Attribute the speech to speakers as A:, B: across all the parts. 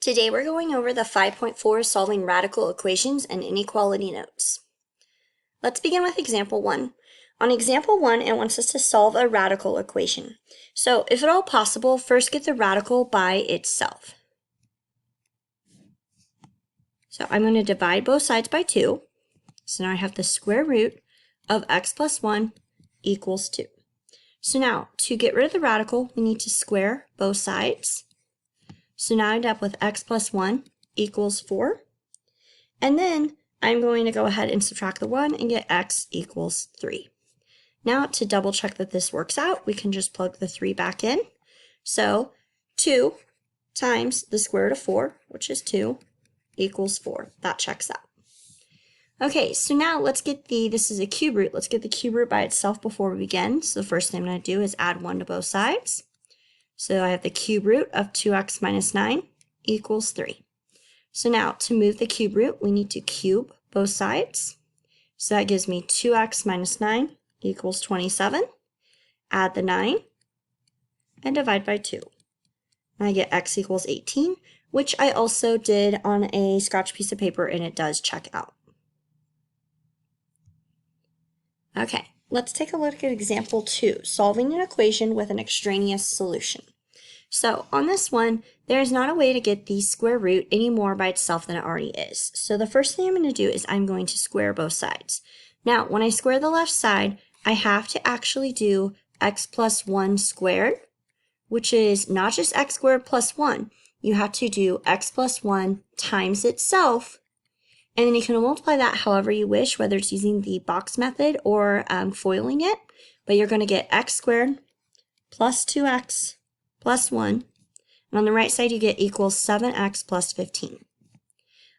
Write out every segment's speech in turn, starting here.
A: Today we're going over the 5.4 solving radical equations and inequality notes. Let's begin with example 1. On example 1, it wants us to solve a radical equation. So if at all possible, first get the radical by itself. So I'm going to divide both sides by 2. So now I have the square root of x plus 1 equals 2. So now, to get rid of the radical, we need to square both sides. So now I end up with x plus 1 equals 4. And then I'm going to go ahead and subtract the 1 and get x equals 3. Now to double check that this works out, we can just plug the 3 back in. So 2 times the square root of 4, which is 2, equals 4. That checks out. Okay, so now let's get this is a cube root. Let's get the cube root by itself before we begin. So the first thing I'm going to do is add 1 to both sides. So I have the cube root of 2x minus 9 equals 3. So now to move the cube root, we need to cube both sides. So that gives me 2x minus 9 equals 27. Add the 9 and divide by 2. And I get x equals 18, which I also did on a scratch piece of paper, and it does check out. Okay, let's take a look at example 2, solving an equation with an extraneous solution. So on this one, there is not a way to get the square root any more by itself than it already is. So the first thing I'm going to do is I'm going to square both sides. Now, when I square the left side, I have to actually do x plus 1 squared, which is not just x squared plus 1. You have to do x plus 1 times itself, and then you can multiply that however you wish, whether it's using the box method or foiling it, but you're going to get x squared plus 2x plus 1, and on the right side you get equals 7x plus 15.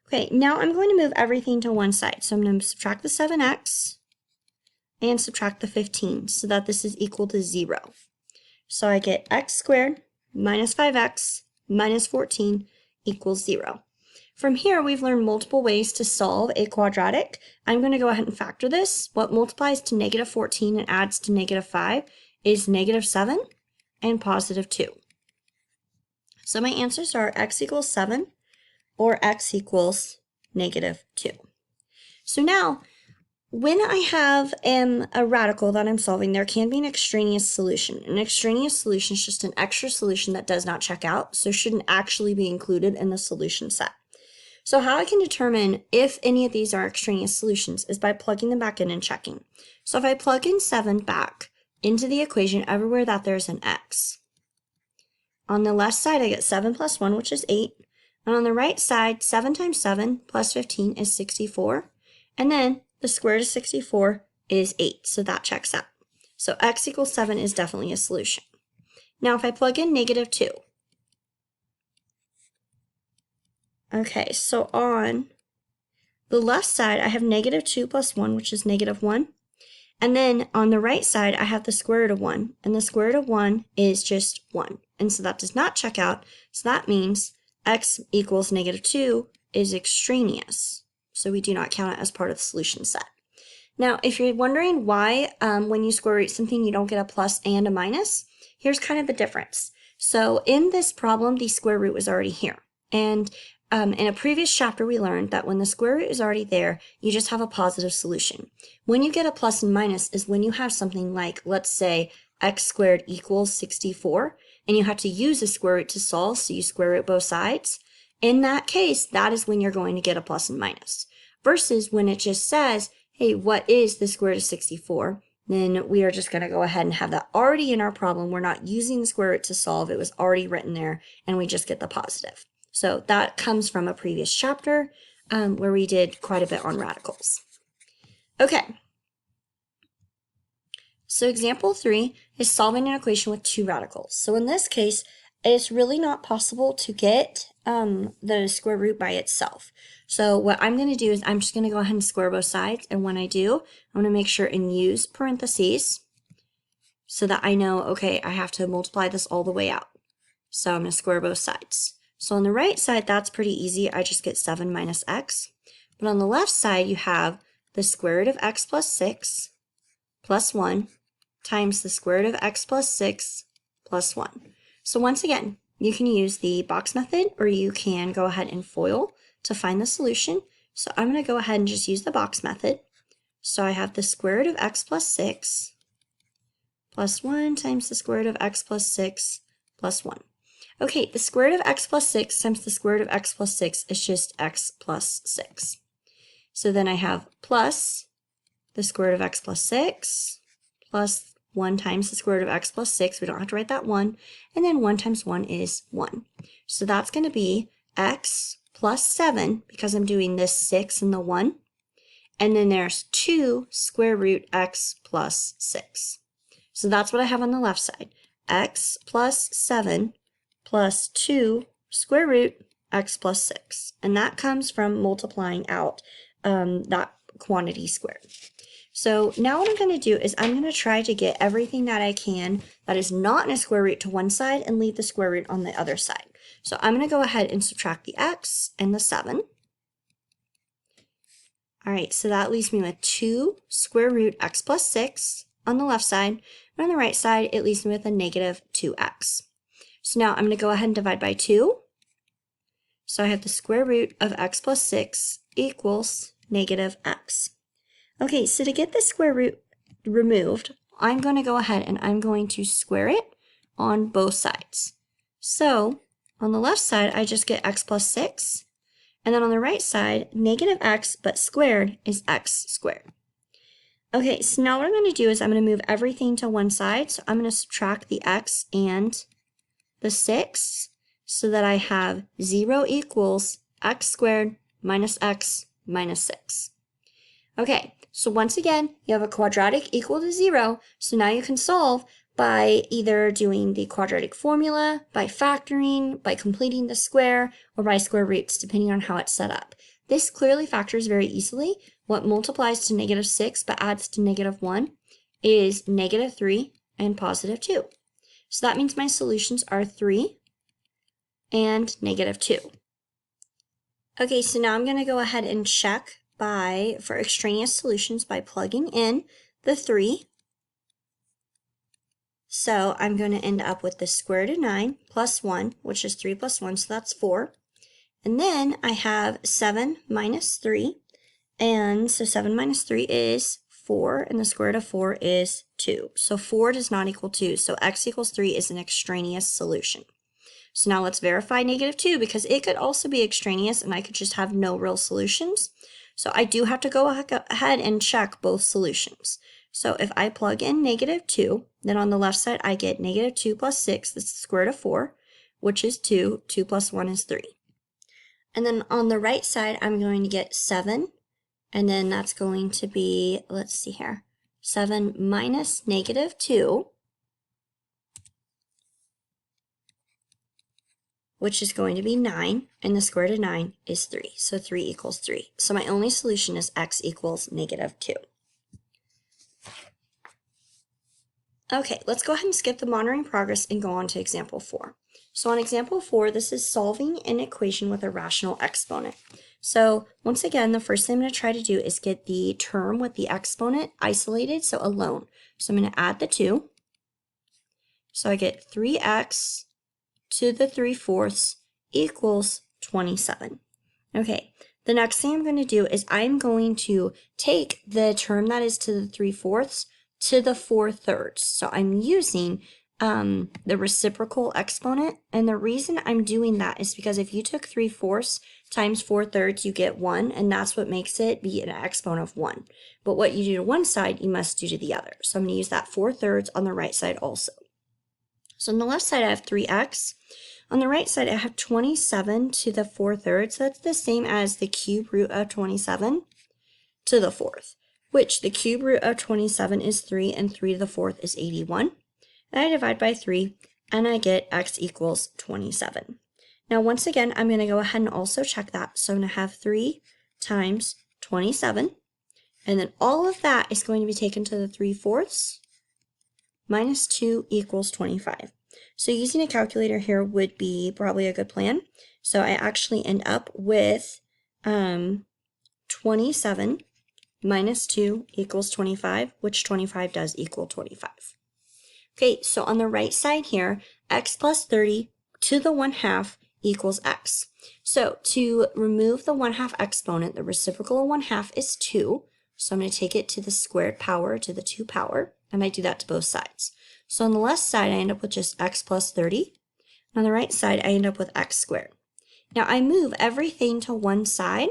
A: Okay, now I'm going to move everything to one side. So I'm going to subtract the 7x and subtract the 15 so that this is equal to 0. So I get x squared minus 5x minus 14 equals 0. From here, we've learned multiple ways to solve a quadratic. I'm going to go ahead and factor this. What multiplies to negative 14 and adds to negative 5 is negative 7 and positive 2. So my answers are x equals 7 or x equals negative 2. So now, when I have a radical that I'm solving, there can be an extraneous solution. An extraneous solution is just an extra solution that does not check out, so shouldn't actually be included in the solution set. So how I can determine if any of these are extraneous solutions is by plugging them back in and checking. So if I plug in 7 back into the equation everywhere that there's an x, on the left side I get 7 plus 1, which is 8, and on the right side 7 times 7 plus 15 is 64, and then the square root of 64 is 8, so that checks out. So x equals 7 is definitely a solution. Now if I plug in negative 2, okay, so on the left side, I have negative 2 plus 1, which is negative 1. And then on the right side, I have the square root of 1. And the square root of 1 is just 1. And so that does not check out. So that means x equals negative 2 is extraneous. So we do not count it as part of the solution set. Now, if you're wondering why when you square root something, you don't get a plus and a minus, here's kind of the difference. So in this problem, the square root was already here. And in a previous chapter, we learned that when the square root is already there, you just have a positive solution. When you get a plus and minus is when you have something like, let's say, x squared equals 64, and you have to use the square root to solve, so you square root both sides. In that case, that is when you're going to get a plus and minus. Versus when it just says, hey, what is the square root of 64? Then we are just going to go ahead and have that already in our problem. We're not using the square root to solve. It was already written there, and we just get the positive. So that comes from a previous chapter where we did quite a bit on radicals. Okay. So example 3 is solving an equation with 2 radicals. So in this case, it's really not possible to get the square root by itself. So what I'm going to do is I'm just going to go ahead and square both sides. And when I do, I'm going to make sure and use parentheses so that I know, okay, I have to multiply this all the way out. So I'm going to square both sides. So on the right side, that's pretty easy. I just get 7 minus x. But on the left side, you have the square root of x plus 6 plus 1 times the square root of x plus 6 plus 1. So once again, you can use the box method, or you can go ahead and FOIL to find the solution. So I'm going to go ahead and just use the box method. So I have the square root of x plus 6 plus 1 times the square root of x plus 6 plus 1. Okay, the square root of x plus 6 times the square root of x plus 6 is just x plus 6. So then I have plus the square root of x plus 6 plus 1 times the square root of x plus 6. We don't have to write that 1. And then 1 times 1 is 1. So that's going to be x plus 7, because I'm doing this 6 and the 1. And then there's 2 square root x plus 6. So that's what I have on the left side. X plus 7 plus 2 square root x plus 6. And that comes from multiplying out that quantity squared. So now what I'm going to do is I'm going to try to get everything that I can that is not in a square root to one side and leave the square root on the other side. So I'm going to go ahead and subtract the x and the 7. All right, so that leaves me with 2 square root x plus 6 on the left side, and on the right side, it leaves me with a negative 2x. So now I'm going to go ahead and divide by 2. So I have the square root of x plus 6 equals negative x. Okay, so to get the square root removed, I'm going to go ahead and I'm going to square it on both sides. So on the left side, I just get x plus 6. And then on the right side, negative x, but squared is x squared. Okay, so now what I'm going to do is I'm going to move everything to one side. So I'm going to subtract the x and the 6 so that I have 0 equals x squared minus x minus 6. Okay, so once again, you have a quadratic equal to 0. So now you can solve by either doing the quadratic formula, by factoring, by completing the square, or by square roots, depending on how it's set up. This clearly factors very easily. What multiplies to negative 6 but adds to negative 1 is negative 3 and positive 2. So that means my solutions are 3 and negative 2. Okay, so now I'm going to go ahead and check for extraneous solutions by plugging in the 3. So I'm going to end up with the square root of 9 plus 1, which is 3 plus 1, so that's 4. And then I have 7 minus 3, and so 7 minus 3 is 4, and the square root of 4 is 2. So 4 does not equal 2, so x equals 3 is an extraneous solution. So now let's verify negative 2, because it could also be extraneous, and I could just have no real solutions. So I do have to go ahead and check both solutions. So if I plug in negative 2, then on the left side I get negative 2 plus 6, that's the square root of 4, which is 2. 2 plus 1 is 3. And then on the right side, I'm going to get 7, and then that's going to be, let's see here, 7 minus negative 2, which is going to be 9, and the square root of 9 is 3, so 3 equals 3. So my only solution is x equals negative 2. Okay, let's go ahead and skip the monitoring progress and go on to example 4. So on example 4, this is solving an equation with a rational exponent. So once again, the first thing I'm going to try to do is get the term with the exponent isolated, so alone. So I'm going to add the 2. So I get 3x to the 3/4 equals 27. Okay, the next thing I'm going to do is I'm going to take the term that is to the 3/4 to the 4/3. So I'm using the reciprocal exponent, and the reason I'm doing that is because if you took 3/4 times 4/3, you get 1, and that's what makes it be an exponent of 1. But what you do to one side, you must do to the other. So I'm going to use that 4/3 on the right side also. So on the left side, I have 3x. On the right side, I have 27 to the 4/3. So that's the same as the cube root of 27 to the 4th, which the cube root of 27 is 3, and 3 to the 4th is 81. And I divide by 3, and I get x equals 27. Now, once again, I'm going to go ahead and also check that. So I'm going to have 3 times 27, and then all of that is going to be taken to the 3/4 minus 2 equals 25. So using a calculator here would be probably a good plan. So I actually end up with 27 minus 2 equals 25, which 25 does equal 25. Okay, so on the right side here, x plus 30 to the 1/2 equals x. So to remove the 1/2 exponent, the reciprocal of 1/2 is 2. So I'm going to take it to the squared power to the 2 power. I might do that to both sides. So on the left side, I end up with just x plus 30. And on the right side, I end up with x squared. Now I move everything to one side.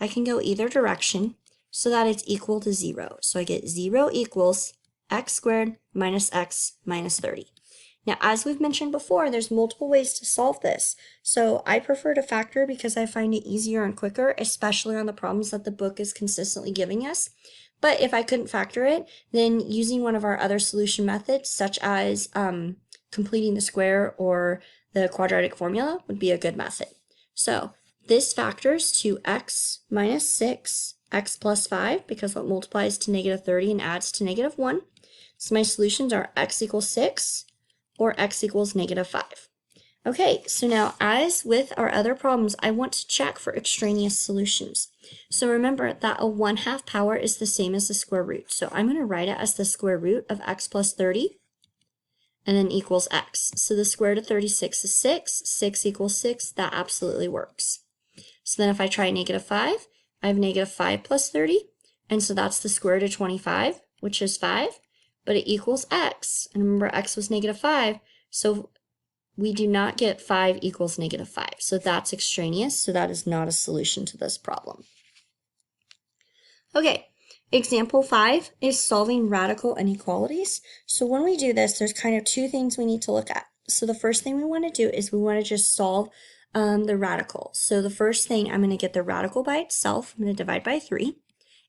A: I can go either direction so that it's equal to 0. So I get 0 equals x squared minus x minus 30. Now, as we've mentioned before, there's multiple ways to solve this. So I prefer to factor because I find it easier and quicker, especially on the problems that the book is consistently giving us. But if I couldn't factor it, then using one of our other solution methods, such as completing the square or the quadratic formula, would be a good method. So this factors to x minus 6, x plus 5, because what multiplies to negative 30 and adds to negative 1. So my solutions are x equals 6, or x equals negative 5. Okay, so now as with our other problems, I want to check for extraneous solutions. So remember that a 1/2 power is the same as the square root. So I'm going to write it as the square root of x plus 30, and then equals x. So the square root of 36 is 6, 6 equals 6, that absolutely works. So then if I try negative 5, I have negative 5 plus 30, and so that's the square root of 25, which is 5. But it equals x, and remember x was negative 5, so we do not get 5 equals negative 5. So that's extraneous, so that is not a solution to this problem. Okay, example 5 is solving radical inequalities. So when we do this, there's kind of two things we need to look at. So the first thing we want to do is we want to just solve the radical. So the first thing, I'm going to get the radical by itself. I'm going to divide by 3.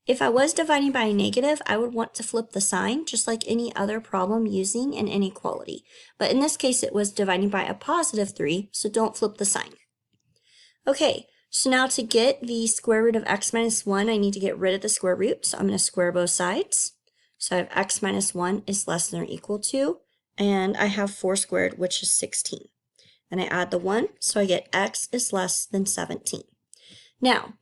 A: If I was dividing by a negative, I would want to flip the sign, just like any other problem using an inequality. But in this case, it was dividing by a positive 3, so don't flip the sign. Okay, so now to get the square root of x minus 1, I need to get rid of the square root, so I'm going to square both sides. So I have x minus 1 is less than or equal to, and I have 4 squared, which is 16. And I add the 1, so I get x is less than 17. Now,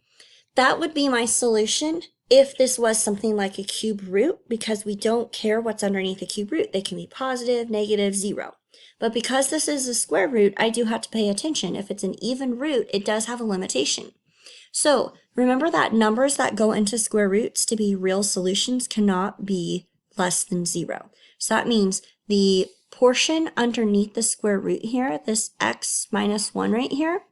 A: that would be my solution if this was something like a cube root, because we don't care what's underneath the cube root. They can be positive, negative, 0. But because this is a square root, I do have to pay attention. If it's an even root, it does have a limitation. So remember that numbers that go into square roots to be real solutions cannot be less than 0. So that means the portion underneath the square root here, this x minus 1 right here,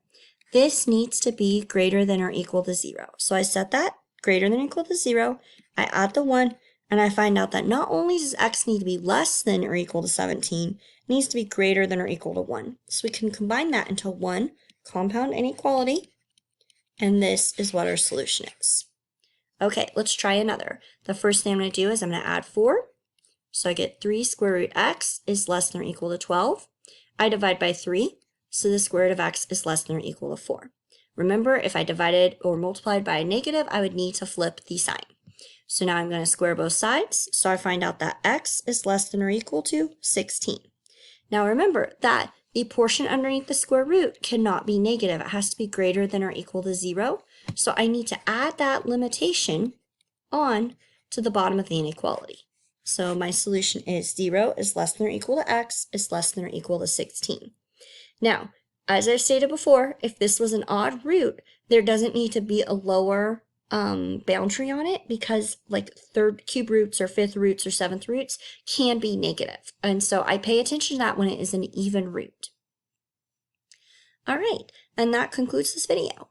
A: this needs to be greater than or equal to 0. So I set that greater than or equal to 0, I add the 1, and I find out that not only does x need to be less than or equal to 17, it needs to be greater than or equal to 1. So we can combine that into one compound inequality, and this is what our solution is. Okay, let's try another. The first thing I'm going to do is I'm going to add 4. So I get 3 square root x is less than or equal to 12. I divide by 3, so the square root of x is less than or equal to 4. Remember, if I divided or multiplied by a negative, I would need to flip the sign. So now I'm going to square both sides, so I find out that x is less than or equal to 16. Now remember that the portion underneath the square root cannot be negative. It has to be greater than or equal to 0. So I need to add that limitation on to the bottom of the inequality. So my solution is 0 is less than or equal to x is less than or equal to 16. Now, as I stated before, if this was an odd root, there doesn't need to be a lower boundary on it, because like third cube roots or fifth roots or seventh roots can be negative. And so I pay attention to that when it is an even root. All right, and that concludes this video.